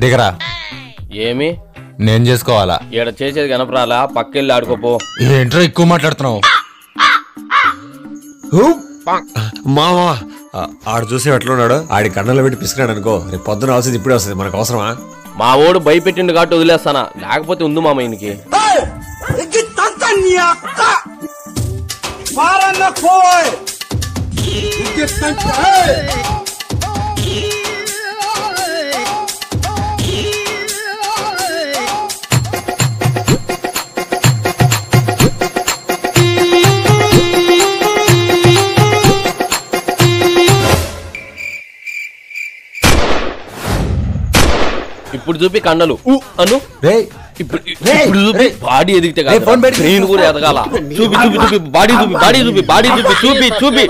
దిగరా. ఏమి నేను చేసుకోవాలా? ఈడ చేసేది కనపరాలా, పక్కెళ్ళి ఆడుకోపో. ఏంట్రా ఎక్కువ మాట్లాడుతున్నావు? మావా ఆడు చూసి ఎట్లున్నాడు, ఆడి కన్నులో పెట్టి పిసినాడు అనుకో, రేపు పొద్దున వస్తుంది ఇప్పుడే వస్తుంది, మనకు అవసరమా? మా ఓడు భయపెట్టిండు కాబట్టి వదిలేస్తానా, లేకపోతే ఉంది మామ ఈయనకి. ఇప్పుడు చూపి కండలు అను, ఇప్పుడు చూపి బాడీ ఎదిగితే నేను కూడా ఎదగాల. చూపి చూపి చూపి బాడీ చూపి బాడీ చూపి బాడీ చూపి చూపి చూపి